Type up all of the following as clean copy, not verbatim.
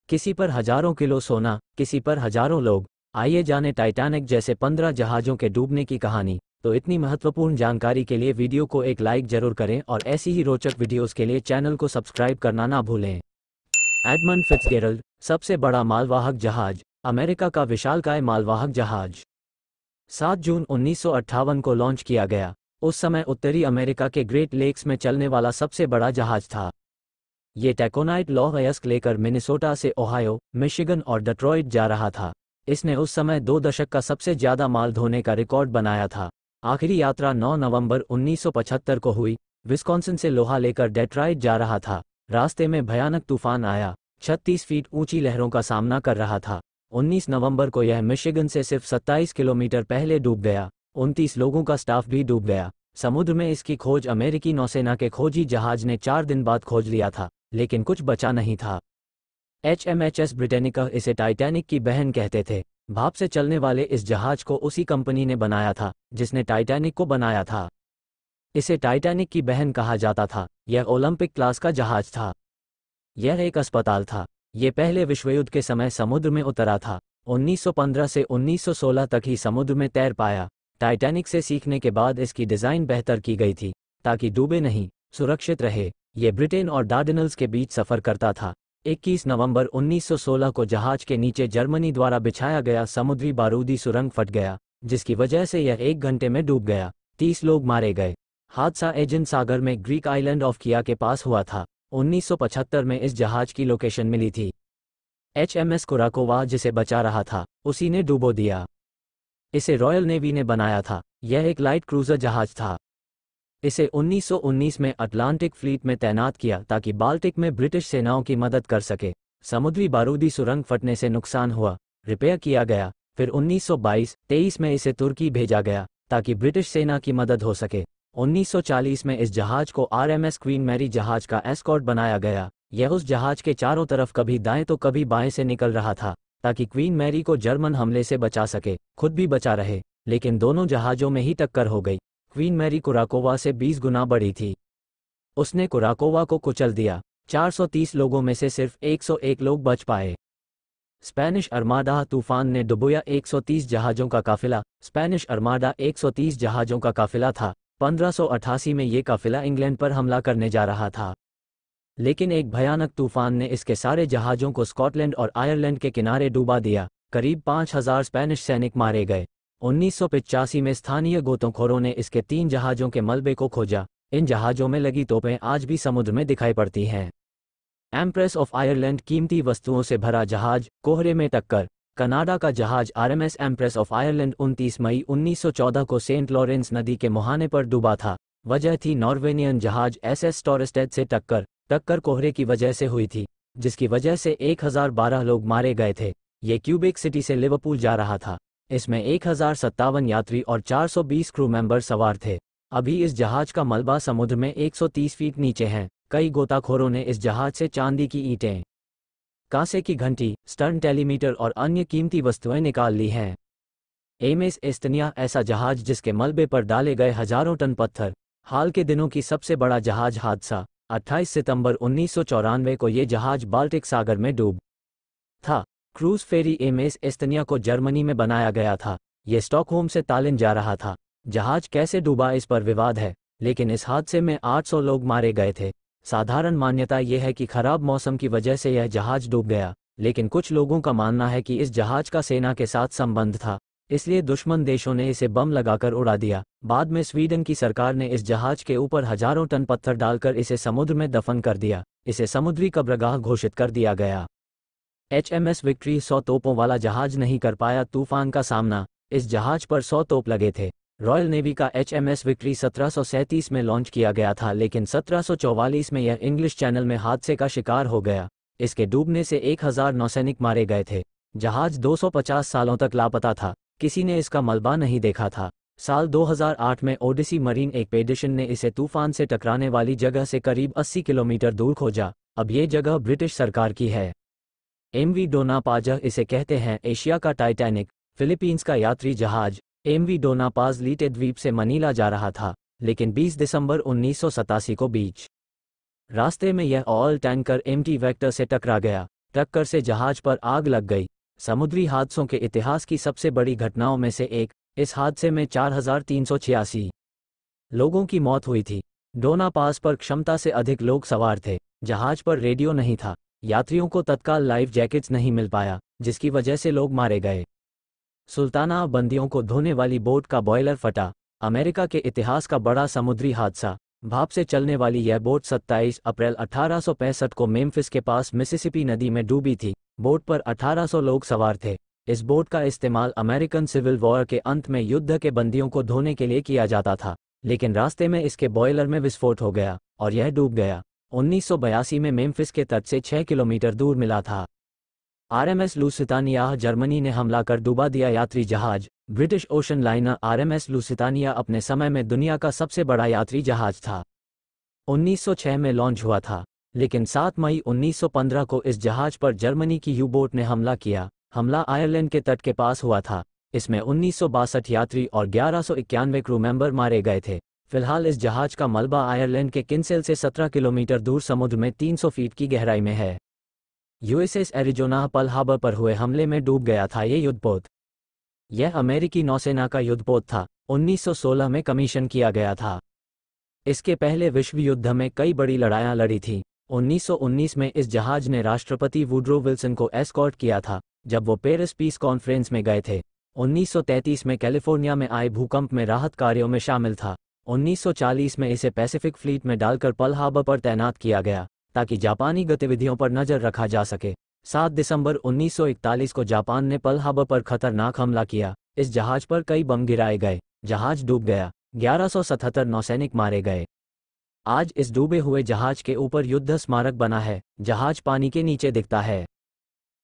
किसी पर हजारों किलो सोना, किसी पर हजारों लोग। आइए जाने टाइटैनिक जैसे 15 जहाज़ों के डूबने की कहानी। तो इतनी महत्वपूर्ण जानकारी के लिए वीडियो को एक लाइक जरूर करें और ऐसी ही रोचक वीडियोस के लिए चैनल को सब्सक्राइब करना ना भूलें। एडमंड फिट्जगेरल्ड, सबसे बड़ा मालवाहक जहाज, अमेरिका का विशालकाय मालवाहक जहाज। 7 जून 1958 को लॉन्च किया गया। उस समय उत्तरी अमेरिका के ग्रेट लेक्स में चलने वाला सबसे बड़ा जहाज था। ये टैकोनाइट लॉ-अयस्क लेकर मिनेसोटा से ओहायो, मिशिगन और डेट्रॉइट जा रहा था। इसने उस समय 2 दशक का सबसे ज्यादा माल ढोने का रिकॉर्ड बनाया था। आखिरी यात्रा 9 नवंबर 1975 को हुई। विस्कॉन्सिन से लोहा लेकर डेट्रॉइट जा रहा था। रास्ते में भयानक तूफान आया। 36 फीट ऊंची लहरों का सामना कर रहा था। 19 नवंबर को यह मिशिगन से सिर्फ 27 किलोमीटर पहले डूब गया। 29 लोगों का स्टाफ भी डूब गया। समुद्र में इसकी खोज अमेरिकी नौसेना के खोजी जहाज ने 4 दिन बाद खोज लिया था, लेकिन कुछ बचा नहीं था। HMHS ब्रिटेनिका इसे टाइटैनिक की बहन कहते थे। भाप से चलने वाले इस जहाज को उसी कंपनी ने बनाया था जिसने टाइटैनिक को बनाया था। इसे टाइटैनिक की बहन कहा जाता था। यह ओलंपिक क्लास का जहाज था। यह एक अस्पताल था। यह पहले विश्वयुद्ध के समय समुद्र में उतरा था। 1915 से 1916 तक ही समुद्र में तैर पाया। टाइटैनिक से सीखने के बाद इसकी डिज़ाइन बेहतर की गई थी ताकि डूबे नहीं, सुरक्षित रहे। यह ब्रिटेन और डार्डेनल्स के बीच सफ़र करता था। 21 नवंबर 1916 को जहाज के नीचे जर्मनी द्वारा बिछाया गया समुद्री बारूदी सुरंग फट गया, जिसकी वजह से यह 1 घंटे में डूब गया। 30 लोग मारे गए। हादसा एजेंट सागर में ग्रीक आइलैंड ऑफ किया के पास हुआ था। 1975 में इस जहाज की लोकेशन मिली थी। HMS कुराकोवा जिसे बचा रहा था, उसी ने डुबो दिया। इसे रॉयल नेवी ने बनाया था। यह एक लाइट क्रूजर जहाज था। इसे 1919 में अटलांटिक फ्लीट में तैनात किया ताकि बाल्टिक में ब्रिटिश सेनाओं की मदद कर सके। समुद्री बारूदी सुरंग फटने से नुकसान हुआ, रिपेयर किया गया। फिर 1922-23 में इसे तुर्की भेजा गया ताकि ब्रिटिश सेना की मदद हो सके। 1940 में इस जहाज को RMS क्वीन मैरी जहाज का एस्कॉर्ट बनाया गया। यह उस जहाज के चारों तरफ कभी दाएं तो कभी बाएं से निकल रहा था ताकि क्वीन मैरी को जर्मन हमले से बचा सके, खुद भी बचा रहे। लेकिन दोनों जहाज़ों में ही टक्कर हो गई। क्वीन मैरी कुराकोवा से 20 गुना बड़ी थी। उसने कुराकोवा को कुचल दिया। 430 लोगों में से सिर्फ 101 लोग बच पाए। स्पेनिश अर्माडा तूफान ने डुबोया 130 जहाज़ों का काफिला। स्पेनिश अर्माडा 130 जहाज़ों का काफिला था। 1588 में ये काफिला इंग्लैंड पर हमला करने जा रहा था, लेकिन एक भयानक तूफान ने इसके सारे जहाज़ों को स्कॉटलैंड और आयरलैंड के किनारे डुबा दिया। करीब 5000 स्पेनिश सैनिक मारे गए। 1985 में स्थानीय गोताखोरों ने इसके 3 जहाज़ों के मलबे को खोजा। इन जहाज़ों में लगी तोपें आज भी समुद्र में दिखाई पड़ती हैं। एम्प्रेस ऑफ आयरलैंड कीमती वस्तुओं से भरा जहाज, कोहरे में टक्कर। कनाडा का जहाज RMS एम्प्रेस ऑफ आयरलैंड 29 मई 1914 को सेंट लॉरेंस नदी के मुहाने पर डूबा था। वजह थी नॉर्वेनियन जहाज SS टॉरस्टेड से टक्कर कोहरे की वजह से हुई थी, जिसकी वजह से 1012 लोग मारे गए थे। ये क्यूबेक सिटी से लिवरपूल जा रहा था। इसमें 1057 यात्री और 420 क्रू मेंबर सवार थे। अभी इस जहाज का मलबा समुद्र में 130 फीट नीचे है। कई गोताखोरों ने इस जहाज से चांदी की ईंटें, कांसे की घंटी, स्टर्न टेलीमीटर और अन्य कीमती वस्तुएं निकाल ली हैं। एमएस एस्तनिया ऐसा जहाज जिसके मलबे पर डाले गए हजारों टन पत्थर। हाल के दिनों की सबसे बड़ा जहाज हादसा। 28 सितंबर 1994 को ये जहाज बाल्टिक सागर में डूब था। क्रूज फेरी एमएस एस्तनिया को जर्मनी में बनाया गया था। यह स्टॉकहोम से तालिन जा रहा था। जहाज कैसे डूबा इस पर विवाद है, लेकिन इस हादसे में 800 लोग मारे गए थे। साधारण मान्यता यह है कि खराब मौसम की वजह से यह जहाज डूब गया, लेकिन कुछ लोगों का मानना है कि इस जहाज का सेना के साथ संबंध था, इसलिए दुश्मन देशों ने इसे बम लगाकर उड़ा दिया। बाद में स्वीडन की सरकार ने इस जहाज के ऊपर हजारों टन पत्थर डालकर इसे समुद्र में दफन कर दिया। इसे समुद्री कब्रगाह घोषित कर दिया गया। HMS विक्ट्री 100 तोपों वाला जहाज नहीं कर पाया तूफान का सामना। इस जहाज पर 100 तोप लगे थे। रॉयल नेवी का HMS विक्ट्री 1737 में लॉन्च किया गया था, लेकिन 1744 में यह इंग्लिश चैनल में हादसे का शिकार हो गया। इसके डूबने से 1000 नौसैनिक मारे गए थे। जहाज 250 सालों तक लापता था। किसी ने इसका मलबा नहीं देखा था। साल 2008 में ओडिसी मरीन एक्सपेडिशन ने इसे तूफान से टकराने वाली जगह से करीब 80 किलोमीटर दूर खोजा। अब ये जगह ब्रिटिश सरकार की है। MV डोना पाज इसे कहते हैं एशिया का टाइटैनिक। फिलीपींस का यात्री जहाज MV डोना पाज लीटे द्वीप से मनीला जा रहा था, लेकिन 20 दिसंबर 1987 को बीच रास्ते में यह ऑयल टैंकर MT वेक्टर से टकरा गया। टक्कर से जहाज पर आग लग गई। समुद्री हादसों के इतिहास की सबसे बड़ी घटनाओं में से एक, इस हादसे में 4386 लोगों की मौत हुई थी। डोना पास पर क्षमता से अधिक लोग सवार थे। जहाज पर रेडियो नहीं था। यात्रियों को तत्काल लाइफ जैकेट्स नहीं मिल पाया, जिसकी वजह से लोग मारे गए। सुल्ताना बंदियों को धोने वाली बोट का बॉयलर फटा। अमेरिका के इतिहास का बड़ा समुद्री हादसा। भाप से चलने वाली यह बोट 27 अप्रैल 1865 को मेम्फिस के पास मिसिसिपी नदी में डूबी थी। बोट पर 1800 लोग सवार थे। इस बोट का इस्तेमाल अमेरिकन सिविल वॉर के अंत में युद्ध के बंदियों को धोने के लिए किया जाता था, लेकिन रास्ते में इसके बॉयलर में विस्फोट हो गया और यह डूब गया। 1982 में मेम्फिस के तट से 6 किलोमीटर दूर मिला था। आरएमएस लुसितानिया जर्मनी ने हमला कर डुबा दिया यात्री जहाज। British ocean liner RMS Lusitania अपने समय में दुनिया का सबसे बड़ा यात्री जहाज था। 1906 में लॉन्च हुआ था, लेकिन 7 मई 1915 को इस जहाज पर जर्मनी की यू बोट ने हमला किया। हमला आयरलैंड के तट के पास हुआ था। इसमें 1962 यात्री और 1191 क्रू मेंबर मारे गए थे। फिलहाल इस जहाज का मलबा आयरलैंड के किन्सेल से 17 किलोमीटर दूर समुद्र में 300 फीट की गहराई में है। यूएसएस एरिजोना पर्ल हार्बर पर हुए हमले में डूब गया था ये युद्धपोत। यह अमेरिकी नौसेना का युद्धपोत था। 1916 में कमीशन किया गया था। इसके पहले विश्व युद्ध में कई बड़ी लड़ाइयां लड़ी थीं। 1919 में इस जहाज ने राष्ट्रपति वुड्रो विल्सन को एस्कॉर्ट किया था, जब वो पेरिस पीस कॉन्फ्रेंस में गए थे। 1933 में कैलिफोर्निया में आए भूकंप में राहत कार्यों में शामिल था। 1940 में इसे पैसिफिक फ्लीट में डालकर पर्ल हार्बर पर तैनात किया गया, ताकि जापानी गतिविधियों पर नजर रखा जा सके। 7 दिसंबर 1941 को जापान ने पर्ल हार्बर पर खतरनाक हमला किया। इस जहाज पर कई बम गिराए गए। जहाज डूब गया। 1177 नौसैनिक मारे गए। आज इस डूबे हुए जहाज के ऊपर युद्ध स्मारक बना है। जहाज पानी के नीचे दिखता है।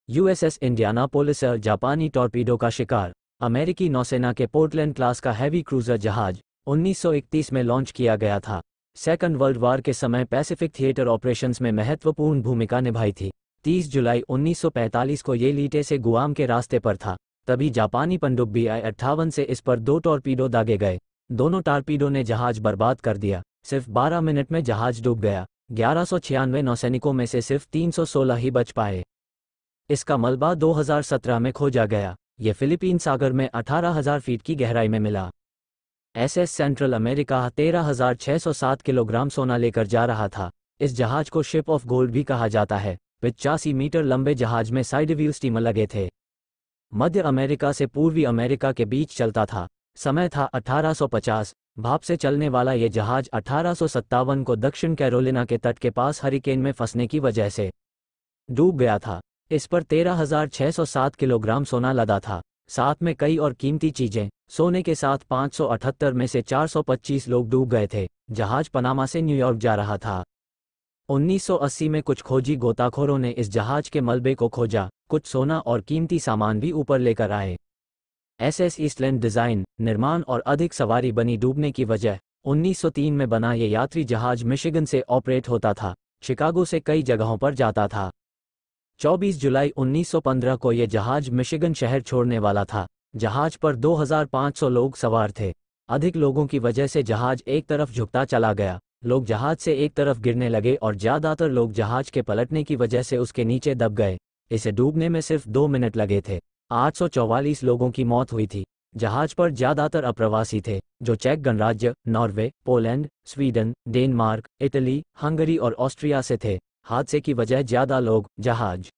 यूएसएस इंडियानापोलिस जापानी टॉर्पीडो का शिकार। अमेरिकी नौसेना के पोर्टलैंड क्लास का हैवी क्रूजर जहाज 1931 में लॉन्च किया गया था। सेकंड वर्ल्ड वॉर के समय पैसिफिक थिएटर ऑपरेशंस में महत्वपूर्ण भूमिका निभाई थी। 30 जुलाई 1945 को ये लीटे से गुआम के रास्ते पर था। तभी जापानी पनडुब्बी I-58 से इस पर 2 टॉर्पीडो दागे गए। दोनों टॉर्पीडो ने जहाज बर्बाद कर दिया। सिर्फ 12 मिनट में जहाज डूब गया। 1196 नौसैनिकों में से सिर्फ 316 ही बच पाए। इसका मलबा 2017 में खोजा गया। यह फिलीपीन सागर में 18,000 फीट की गहराई में मिला। एसएस सेंट्रल अमेरिका 13,607 किलोग्राम सोना लेकर जा रहा था। इस जहाज को शिप ऑफ गोल्ड भी कहा जाता है। 85 मीटर लंबे जहाज में साइड व्हील स्टीमर लगे थे। मध्य अमेरिका से पूर्वी अमेरिका के बीच चलता था। समय था 1850। भाप से चलने वाला यह जहाज 1857 को दक्षिण कैरोलिना के तट के पास हरिकेन में फंसने की वजह से डूब गया था। इस पर 13,607 किलोग्राम सोना लदा था, साथ में कई और कीमती चीजें। सोने के साथ 578 में से 425 लोग डूब गए थे। जहाज पनामा से न्यूयॉर्क जा रहा था। 1980 में कुछ खोजी गोताखोरों ने इस जहाज के मलबे को खोजा। कुछ सोना और कीमती सामान भी ऊपर लेकर आए। एसएस ईस्टलैंड डिजाइन, निर्माण और अधिक सवारी बनी डूबने की वजह। 1903 में बना ये यात्री जहाज मिशिगन से ऑपरेट होता था। शिकागो से कई जगहों पर जाता था। 24 जुलाई 1915 को यह जहाज मिशिगन शहर छोड़ने वाला था। जहाज पर 2,500 लोग सवार थे। अधिक लोगों की वजह से जहाज एक तरफ झुकता चला गया। लोग जहाज से एक तरफ गिरने लगे और ज्यादातर लोग जहाज के पलटने की वजह से उसके नीचे दब गए। इसे डूबने में सिर्फ 2 मिनट लगे थे। 844 लोगों की मौत हुई थी। जहाज पर ज्यादातर अप्रवासी थे, जो चेक गणराज्य, Norway, Poland, Sweden, Denmark, Italy, Hungary और ऑस्ट्रिया से थे। हादसे की वजह ज्यादा लोग। जहाज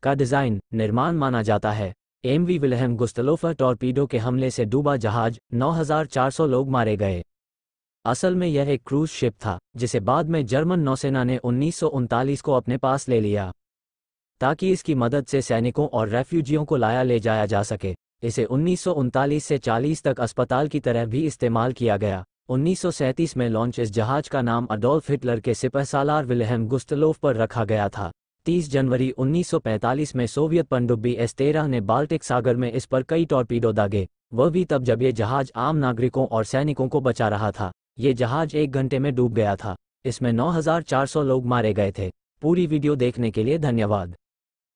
का डिजाइन, निर्माण माना जाता है। एमवी विल्हेम गुस्तलोफर टॉर्पीडो के हमले से डूबा जहाज। 9,400 लोग मारे गए। असल में यह एक क्रूज शिप था, जिसे बाद में जर्मन नौसेना ने 1939 को अपने पास ले लिया, ताकि इसकी मदद से सैनिकों और रेफ्यूजियों को लाया ले जाया जा सके। इसे 1939 से 40 तक अस्पताल की तरह भी इस्तेमाल किया गया। 1937 में लॉन्च इस जहाज का नाम अडोल्फ हिटलर के सिपहसालार विल्हेम गुस्तलोफ पर रखा गया था। 30 जनवरी 1945 में सोवियत पनडुब्बी S-13 ने बाल्टिक सागर में इस पर कई टॉर्पीडो दागे। वह भी तब जब ये जहाज आम नागरिकों और सैनिकों को बचा रहा था। ये जहाज 1 घंटे में डूब गया था। इसमें 9,400 लोग मारे गए थे। पूरी वीडियो देखने के लिए धन्यवाद।